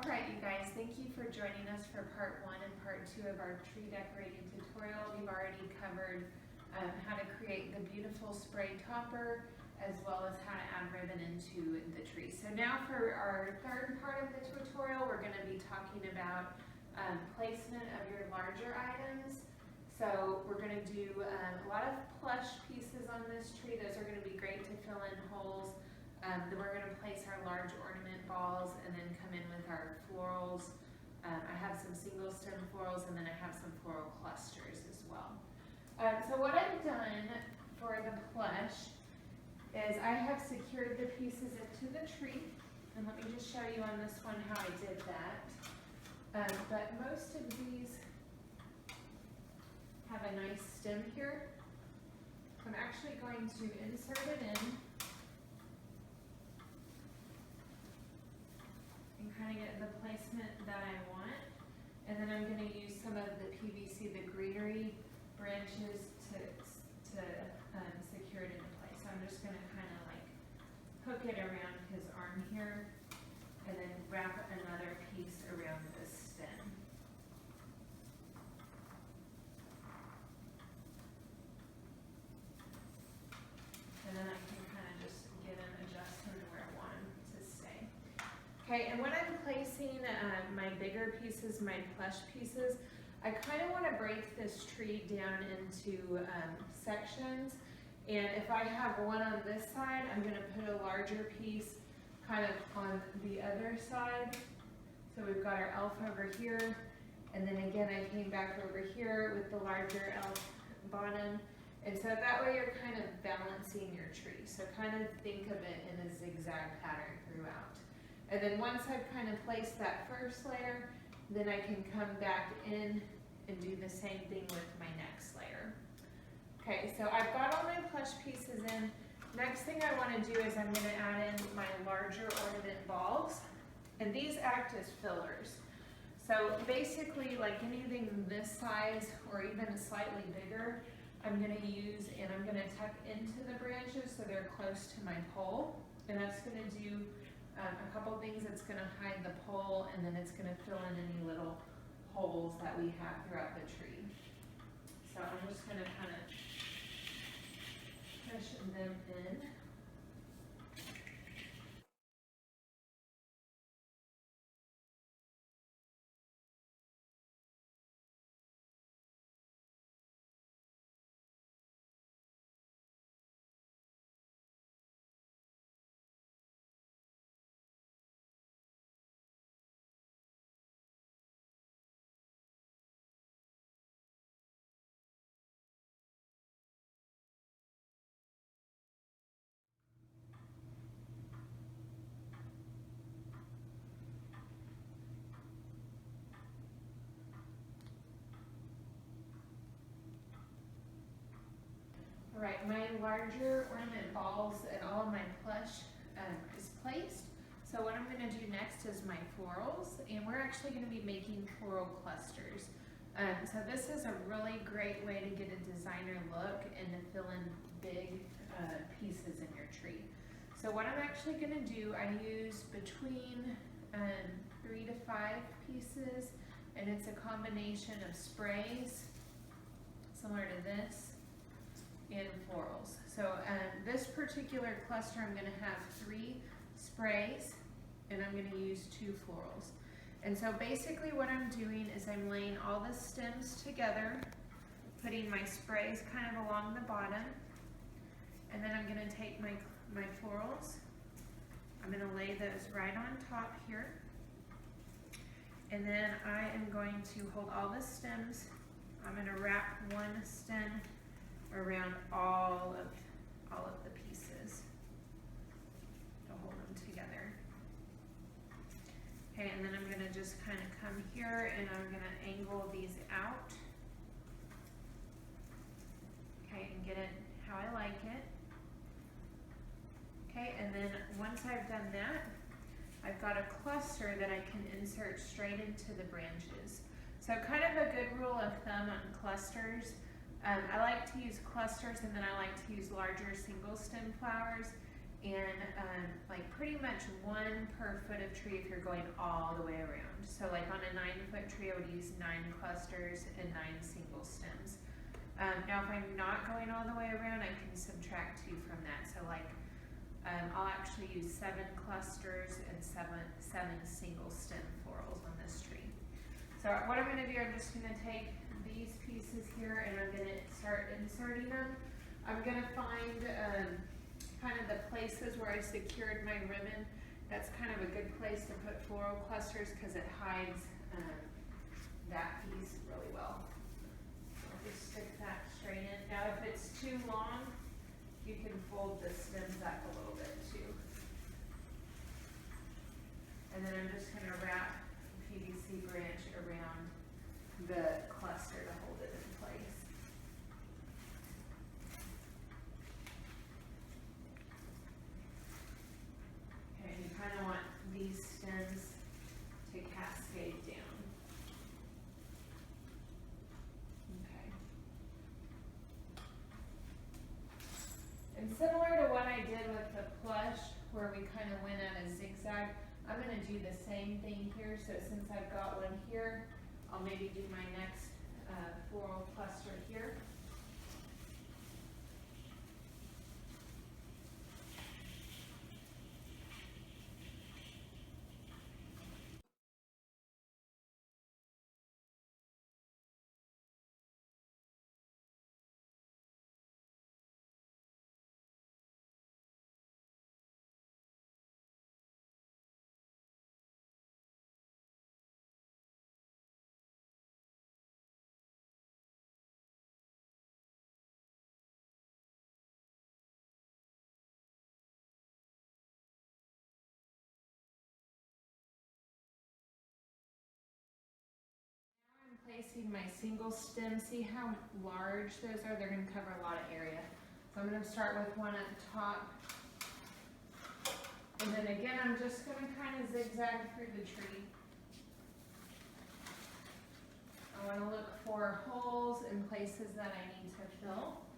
right, you guys, thank you for joining us for part 1 and part 2 of our tree decorating tutorial. We've already covered how to create the beautiful spray topper as well as how to add ribbon into the tree. So now for our third part of the tutorial, we're going to be talking about placement of your larger items. So we're going to do a lot of plush pieces on this tree. Those are going to be great to fill in holes. Then we're going to place our large ornament balls and then come in with our florals. I have some single stem florals and then I have some floral clusters as well. So what I've done for the plush is I have secured the pieces into the tree, and let me just show you on this one how I did that. But most of these have a nice stem here. I'm actually going to insert it in and kind of get the placement that I want. And then I'm going to use some of the PVC, the greenery branches to secure it into place. So I'm just going to kind of like hook it around his arm here and then wrap another piece around this stem. And then I can kind of just get him adjusted to where I want him to stay. Okay, and when I'm placing my bigger pieces, my plush pieces, I kind of want to break this tree down into sections. And if I have one on this side, I'm going to put a larger piece kind of on the other side. So we've got our elf over here. And then again, I came back over here with the larger elf bottom. And so that way you're kind of balancing your tree. So kind of think of it in a zigzag pattern throughout. And then once I've kind of placed that first layer, then I can come back in and do the same thing with my next layer. Okay, so I've got all my plush pieces in. Next thing I want to do is I'm going to add in my larger ornament balls. And these act as fillers. So basically, like anything this size or even slightly bigger, I'm going to use and I'm going to tuck into the branches so they're close to my pole. And that's going to do a couple things. It's going to hide the pole, and then it's going to fill in any little holes that we have throughout the tree. So I'm just going to kind of push them in. All right, my larger ornament balls and all of my plush is placed. So what I'm going to do next is my florals, and we're actually going to be making floral clusters. So this is a really great way to get a designer look and to fill in big pieces in your tree. So what I'm actually going to do, I use between 3 to 5 pieces, and it's a combination of sprays, similar to this, and florals. So this particular cluster, I'm going to have 3 sprays and I'm going to use 2 florals. And so basically what I'm doing is I'm laying all the stems together, putting my sprays kind of along the bottom, and then I'm going to take my florals, I'm going to lay those right on top here, and then I am going to hold all the stems. I'm going to wrap one stem around all of the pieces to hold them together. Okay, and then I'm going to just kind of come here and I'm going to angle these out. Okay, and get it how I like it. Okay, and then once I've done that, I've got a cluster that I can insert straight into the branches. So kind of a good rule of thumb on clusters, I like to use clusters and then I like to use larger single stem flowers. and like pretty much 1 per foot of tree if you're going all the way around. So like on a 9-foot tree, I would use 9 clusters and 9 single stems. Now if I'm not going all the way around, I can subtract 2 from that. So like I'll actually use 7 clusters and seven single stem florals on this tree. So what I'm going to do, I'm just going to take these pieces here and I'm going to start inserting them. I'm going to find kind of the places where I secured my ribbon. That's kind of a good place to put floral clusters because it hides that piece really well. I'll just stick that straight in. Now if it's too long, you can fold the stems back a little bit too. And then I'm just going to wrap a PVC branch around the cluster to hold it in place. Okay, and you kind of want these stems to cascade down. Okay. And similar to what I did with the plush, where we kind of went at a zigzag, I'm going to do the same thing here. So since I've got one here, I'll maybe do my next floral cluster here. Placing my single stem, see how large those are? They're going to cover a lot of area. So I'm going to start with one at the top. And then again, I'm just going to kind of zigzag through the tree. I want to look for holes and places that I need to fill.